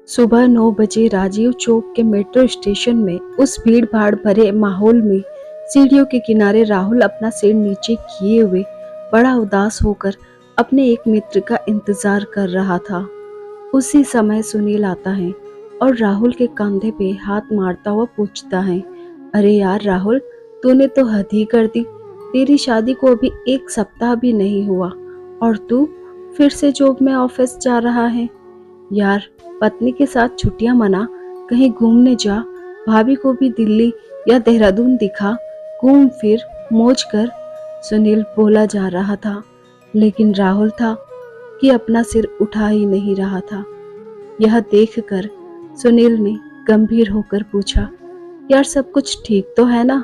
सुबह 9 बजे राजीव चौक के मेट्रो स्टेशन में उस भीड़ भाड़ भरे माहौल में सीढ़ियों के किनारे राहुल अपना सिर नीचे किए हुए बड़ा उदास होकर अपने एक मित्र का इंतजार कर रहा था। उसी समय सुनील आता है और राहुल के कंधे पे हाथ मारता हुआ पूछता है, अरे यार राहुल, तूने तो हद ही कर दी। तेरी शादी को अभी 1 सप्ताह भी नहीं हुआ और तू फिर से जॉब में ऑफिस जा रहा है। यार, पत्नी के साथ छुट्टियां मना, कहीं घूमने जा, भाभी को भी दिल्ली या देहरादून दिखा, घूम फिर मौज कर। सुनील बोला जा रहा था, लेकिन राहुल था कि अपना सिर उठा ही नहीं रहा था। यह देखकर सुनील ने गंभीर होकर पूछा, यार सब कुछ ठीक तो है ना?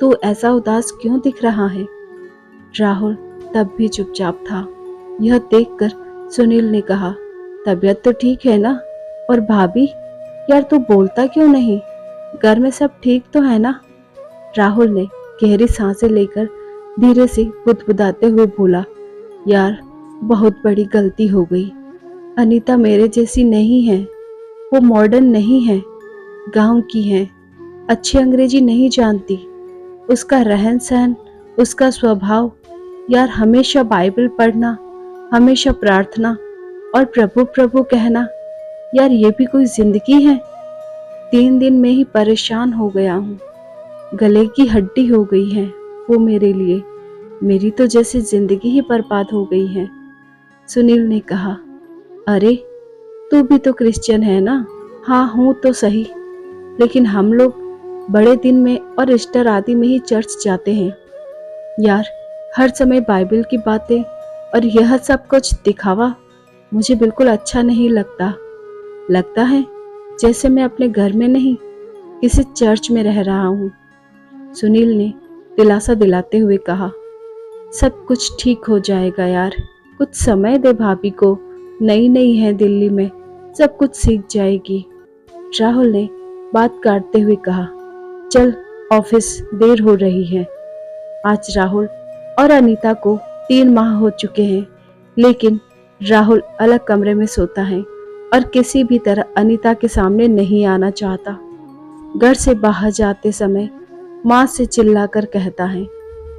तू ऐसा उदास क्यों दिख रहा है? राहुल तब भी चुपचाप था। यह देखकर सुनील ने कहा, तबीयत तो ठीक है ना? और भाभी? यार तू बोलता क्यों नहीं? घर में सब ठीक तो है ना? राहुल ने गहरी सांसें लेकर धीरे से बुदबुदाते हुए बोला, यार बहुत बड़ी गलती हो गई। अनीता मेरे जैसी नहीं है। वो मॉडर्न नहीं है, गांव की है, अच्छी अंग्रेजी नहीं जानती। उसका रहन सहन, उसका स्वभाव, यार हमेशा बाइबल पढ़ना, हमेशा प्रार्थना और प्रभु प्रभु कहना, यार ये भी कोई जिंदगी है? 3 दिन में ही परेशान हो गया हूँ। गले की हड्डी हो गई है वो मेरे लिए। मेरी तो जैसे जिंदगी ही बर्बाद हो गई है। सुनील ने कहा, अरे तू भी तो क्रिश्चियन है ना? हाँ हूँ तो सही, लेकिन हम लोग बड़े दिन में और ईस्टर आदि में ही चर्च जाते हैं। यार हर समय बाइबल की बातें और यह सब कुछ दिखावा मुझे बिल्कुल अच्छा नहीं लगता। लगता है जैसे मैं अपने घर में नहीं, किसी चर्च में रह रहा हूँ। सुनील ने दिलासा दिलाते हुए कहा, सब कुछ ठीक हो जाएगा यार, कुछ समय दे भाभी को, नई नई है दिल्ली में, सब कुछ सीख जाएगी। राहुल ने बात काटते हुए कहा, चल ऑफिस, देर हो रही है। आज राहुल और अनीता को 3 माह हो चुके हैं, लेकिन राहुल अलग कमरे में सोता है और किसी भी तरह अनीता के सामने नहीं आना चाहता। घर से बाहर जाते समय माँ से चिल्लाकर कहता है,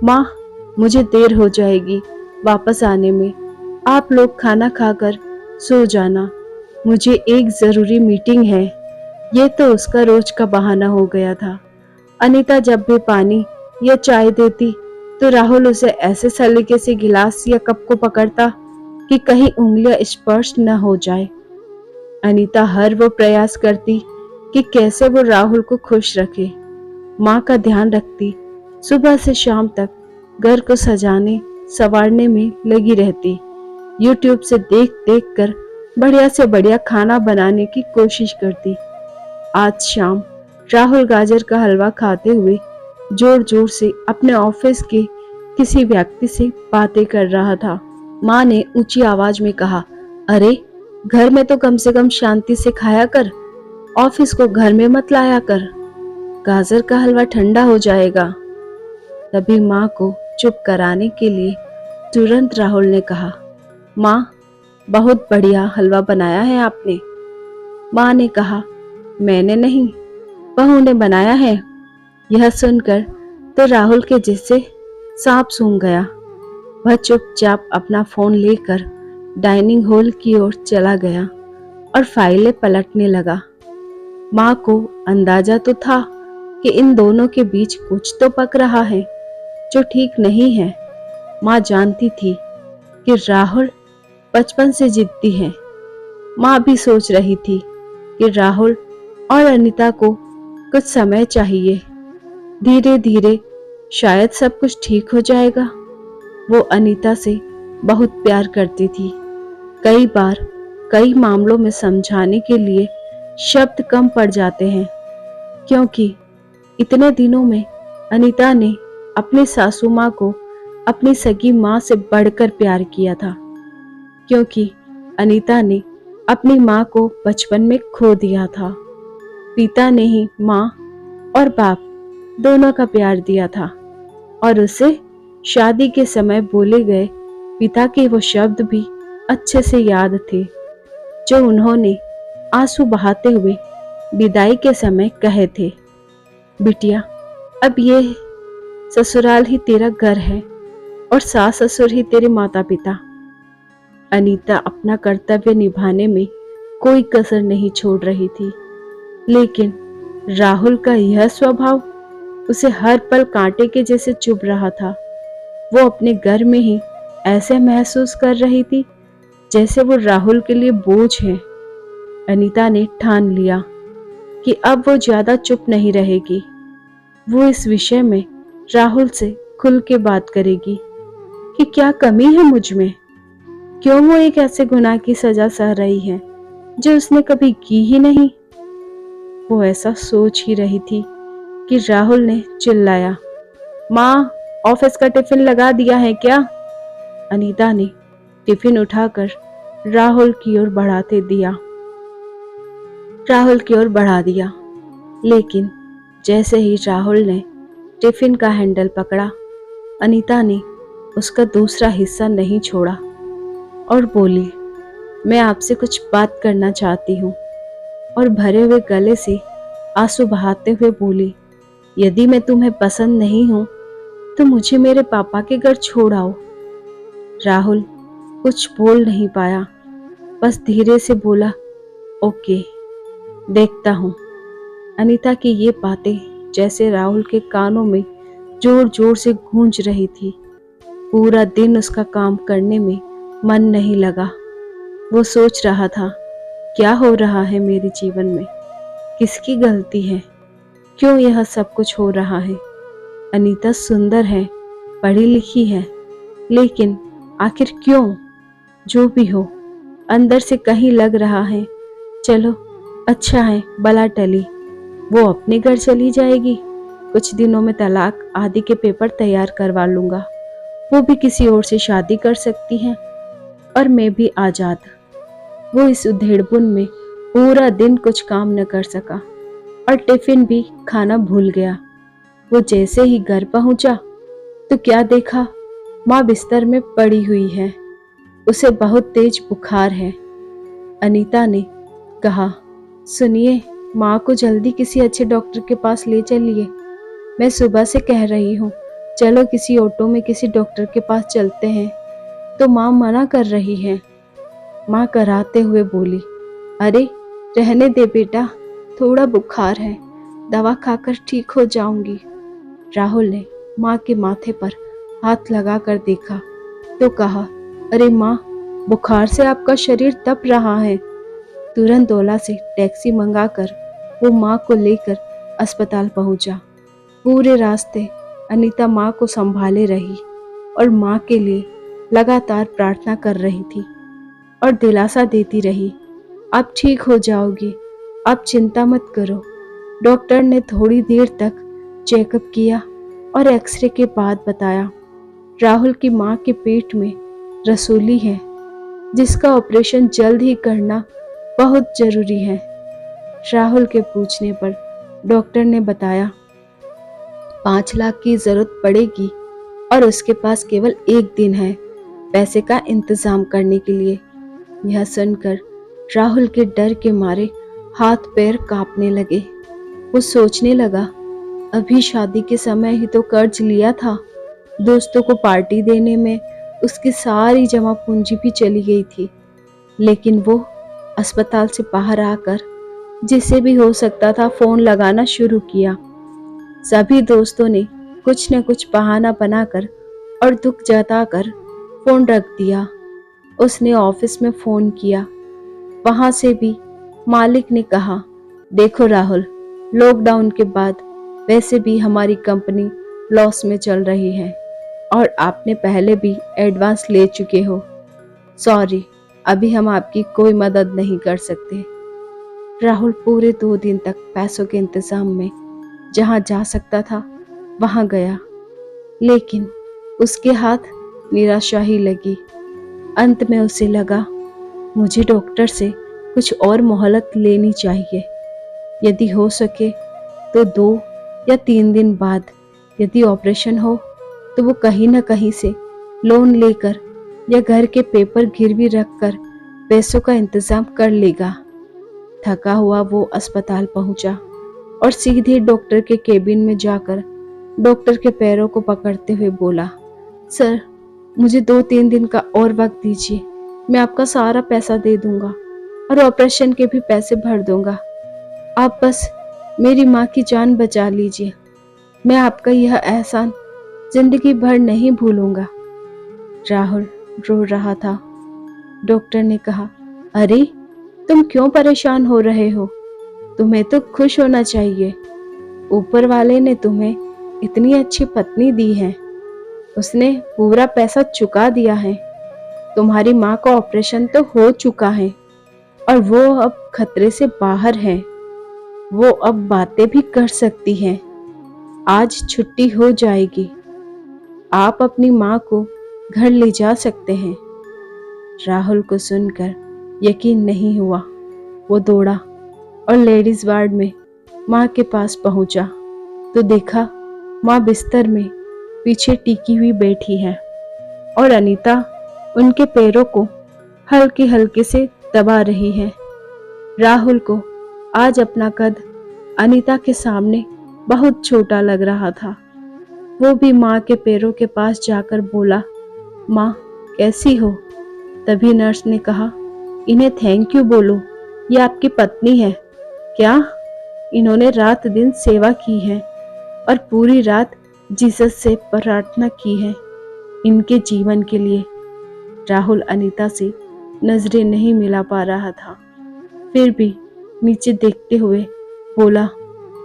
माँ मुझे देर हो जाएगी वापस आने में, आप लोग खाना खाकर सो जाना, मुझे एक जरूरी मीटिंग है। ये तो उसका रोज का बहाना हो गया था। अनीता जब भी पानी या चाय देती तो राहुल उसे ऐसे सलीके से गिलास या कप को पकड़ता कि कहीं उंगलियां स्पर्श न हो जाए। अनीता हर वो प्रयास करती कि कैसे वो राहुल को खुश रखे, माँ का ध्यान रखती, सुबह से शाम तक घर को सजाने संवारने में लगी रहती, यूट्यूब से देख देख कर बढ़िया से बढ़िया खाना बनाने की कोशिश करती। आज शाम राहुल गाजर का हलवा खाते हुए जोर जोर से अपने ऑफिस के किसी व्यक्ति से बातें कर रहा था। माँ ने ऊंची आवाज में कहा, अरे घर में तो कम से कम शांति से खाया कर, ऑफिस को घर में मत लाया कर, गाजर का हलवा ठंडा हो जाएगा। तभी माँ को चुप कराने के लिए तुरंत राहुल ने कहा, माँ बहुत बढ़िया हलवा बनाया है आपने। माँ ने कहा, मैंने नहीं, बहू ने बनाया है। यह सुनकर तो राहुल के जिससे सांप सूंघ गया। वह चुपचाप अपना फोन लेकर डाइनिंग हॉल की ओर चला गया और फाइलें पलटने लगा। माँ को अंदाजा तो था कि इन दोनों के बीच कुछ तो पक रहा है जो ठीक नहीं है। माँ जानती थी कि राहुल बचपन से जिद्दी है। माँ भी सोच रही थी कि राहुल और अनीता को कुछ समय चाहिए, धीरे धीरे शायद सब कुछ ठीक हो जाएगा। वो अनीता से बहुत प्यार करती थी। कई बार कई मामलों में समझाने के लिए शब्द कम पड़ जाते हैं, क्योंकि इतने दिनों में अनीता ने अपनी सासू माँ को अपनी सगी माँ से बढ़कर प्यार किया था, क्योंकि अनीता ने अपनी माँ को बचपन में खो दिया था। पिता ने ही माँ और बाप दोनों का प्यार दिया था और उसे शादी के समय बोले गए पिता के वो शब्द भी अच्छे से याद थे जो उन्होंने आंसू बहाते हुए विदाई के समय कहे थे, बिटिया, अब ये ससुराल ही तेरा घर है और सास ससुर ही तेरे माता पिता। अनीता अपना कर्तव्य निभाने में कोई कसर नहीं छोड़ रही थी, लेकिन राहुल का यह स्वभाव उसे हर पल कांटे के जैसे चुभ रहा था। वो अपने घर में ही ऐसे महसूस कर रही थी जैसे वो राहुल के लिए बोझ है। अनीता ने ठान लिया कि अब वो ज्यादा चुप नहीं रहेगी। वो इस विषय में राहुल से खुल के बात करेगी कि क्या कमी है मुझ में, क्यों वो एक ऐसे गुनाह की सजा सह रही है जो उसने कभी की ही नहीं। वो ऐसा सोच ही रही थी कि राहुल ने चिल्लाया, माँ, ऑफिस का टिफिन लगा दिया है क्या? अनीता ने टिफिन उठाकर राहुल की ओर बढ़ा दिया, लेकिन जैसे ही राहुल ने टिफिन का हैंडल पकड़ा, अनीता ने उसका दूसरा हिस्सा नहीं छोड़ा और बोली, मैं आपसे कुछ बात करना चाहती हूँ। और भरे हुए गले से आंसू बहाते हुए बोली, यदि मैं तुम्हें पसंद नहीं हूं तो मुझे मेरे पापा के घर छोड़ आओ। राहुल कुछ बोल नहीं पाया, बस धीरे से बोला, ओके, देखता हूं। अनीता की ये बातें जैसे राहुल के कानों में जोर जोर से गूंज रही थी। पूरा दिन उसका काम करने में मन नहीं लगा। वो सोच रहा था, क्या हो रहा है मेरे जीवन में, किसकी गलती है, क्यों यह सब कुछ हो रहा है। अनीता सुंदर है, पढ़ी लिखी है, लेकिन आखिर क्यों? जो भी हो, अंदर से कहीं लग रहा है, चलो अच्छा है, बला टली, वो अपने घर चली जाएगी। कुछ दिनों में तलाक आदि के पेपर तैयार करवा लूंगा, वो भी किसी और से शादी कर सकती है और मैं भी आजाद। वो इस उधेड़बुन में पूरा दिन कुछ काम न कर सका और टिफिन भी खाना भूल गया। वो जैसे ही घर पहुंचा तो क्या देखा, माँ बिस्तर में पड़ी हुई है। उसे बहुत तेज बुखार है। अनीता ने कहा, सुनिए, माँ को जल्दी किसी अच्छे डॉक्टर के पास ले चलिए। मैं सुबह से कह रही हूँ, चलो किसी ऑटो में किसी डॉक्टर के पास चलते हैं, तो माँ मना कर रही है। माँ कराते हुए बोली, अरे रहने दे बेटा, थोड़ा बुखार है, दवा खाकर ठीक हो जाऊंगी। राहुल ने माँ के माथे पर हाथ लगाकर देखा तो कहा, अरे माँ, बुखार से आपका शरीर तप रहा है। तुरंत ओला से टैक्सी मंगाकर वो माँ को लेकर अस्पताल पहुंचा। पूरे रास्ते अनीता माँ को संभाले रही और माँ के लिए लगातार प्रार्थना कर रही थी और दिलासा देती रही, आप ठीक हो जाओगी, आप चिंता मत करो। डॉक्टर ने थोड़ी देर तक चेकअप किया और एक्सरे के बाद बताया, राहुल की माँ के पेट में रसोली है, जिसका ऑपरेशन जल्द ही करना बहुत जरूरी है। राहुल के पूछने पर डॉक्टर ने बताया, 5 लाख की जरूरत पड़ेगी और उसके पास केवल 1 दिन है पैसे का इंतजाम करने के लिए। यह सुनकर राहुल के डर के मारे हाथ पैर कांपने लगे। वो सोचने लगा, अभी शादी के समय ही तो कर्ज लिया था, दोस्तों को पार्टी देने में उसकी सारी जमा पूंजी भी चली गई थी। लेकिन वो अस्पताल से बाहर आकर जिसे भी हो सकता था फोन लगाना शुरू किया। सभी दोस्तों ने कुछ न कुछ बहाना बनाकर और दुख जताकर फोन रख दिया। उसने ऑफिस में फोन किया, वहां से भी मालिक ने कहा, देखो राहुल, लॉकडाउन के बाद वैसे भी हमारी कंपनी लॉस में चल रही है और आपने पहले भी एडवांस ले चुके हो। सॉरी, अभी हम आपकी कोई मदद नहीं कर सकते। राहुल पूरे 2 दिन तक पैसों के इंतजाम में जहां जा सकता था वहां गया, लेकिन उसके हाथ निराशा ही लगी। अंत में उसे लगा, मुझे डॉक्टर से कुछ और मोहलत लेनी चाहिए। यदि हो सके तो 2 या 3 दिन बाद यदि ऑपरेशन हो तो वो कहीं न कहीं से लोन लेकर या घर के पेपर गिरवी रखकर पैसों का इंतजाम कर लेगा। थका हुआ वो अस्पताल पहुंचा और सीधे डॉक्टर के केबिन में जाकर डॉक्टर के पैरों को पकड़ते हुए बोला, सर, मुझे 2-3 दिन का और वक्त दीजिए। मैं आपका सारा पैसा दे दूंगा और ऑपरेशन के भी पैसे भर दूंगा। आप बस मेरी माँ की जान बचा लीजिए। मैं आपका यह एहसान जिंदगी भर नहीं भूलूंगा। राहुल रो रहा था। डॉक्टर ने कहा, अरे तुम क्यों परेशान हो रहे हो? तुम्हें तो खुश होना चाहिए। ऊपर वाले ने तुम्हें इतनी अच्छी पत्नी दी है। उसने पूरा पैसा चुका दिया है। तुम्हारी माँ का ऑपरेशन तो हो चुका है और वो अब खतरे से बाहर है। वो अब बातें भी कर सकती है। आज छुट्टी हो जाएगी। आप अपनी माँ को घर ले जा सकते हैं। राहुल को सुनकर यकीन नहीं हुआ। वो दौड़ा और लेडीज वार्ड में माँ के पास पहुंचा तो देखा माँ बिस्तर में पीछे टिकी हुई बैठी है और अनीता उनके पैरों को हल्के हल्के से दबा रही है। राहुल को आज अपना कद अनीता के सामने बहुत छोटा लग रहा था। वो भी माँ के पैरों के पास जाकर बोला, माँ कैसी हो? तभी नर्स ने कहा, इन्हें थैंक यू बोलो, ये आपकी पत्नी है। क्या? इन्होंने रात दिन सेवा की है और पूरी रात जीसस से प्रार्थना की है इनके जीवन के लिए। राहुल अनीता से नजरें नहीं मिला पा रहा था, फिर भी नीचे देखते हुए बोला,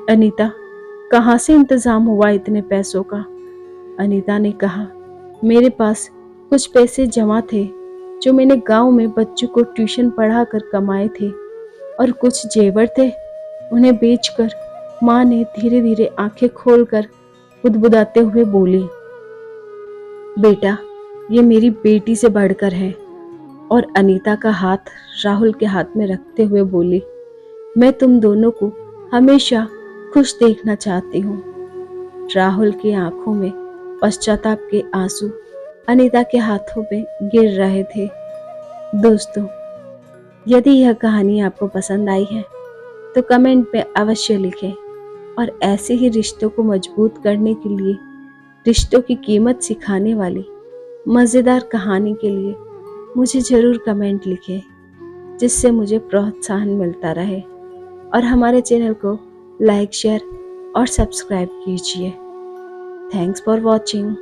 अनीता कहाँ से इंतजाम हुआ इतने पैसों का? अनीता ने कहा, मेरे पास कुछ पैसे जमा थे जो मैंने गांव में बच्चों को ट्यूशन पढ़ाकर कमाए थे और कुछ जेवर थे, उन्हें बेचकर माँ ने धीरे धीरे आंखें खोलकर बुदबुदाते हुए बोली, बेटा ये मेरी बेटी से बढ़कर है। और अनीता का हाथ राहुल के हाथ में रखते हुए बोली, मैं तुम दोनों को हमेशा खुश देखना चाहती हूँ। राहुल की आंखों में पश्चाताप के आंसू अनीता के हाथों में गिर रहे थे। दोस्तों, यदि यह कहानी आपको पसंद आई है तो कमेंट में अवश्य लिखें और ऐसे ही रिश्तों को मजबूत करने के लिए, रिश्तों की कीमत सिखाने वाली मज़ेदार कहानी के लिए मुझे ज़रूर कमेंट लिखें, जिससे मुझे प्रोत्साहन मिलता रहे। और हमारे चैनल को लाइक, शेयर और सब्सक्राइब कीजिए। Thanks for watching.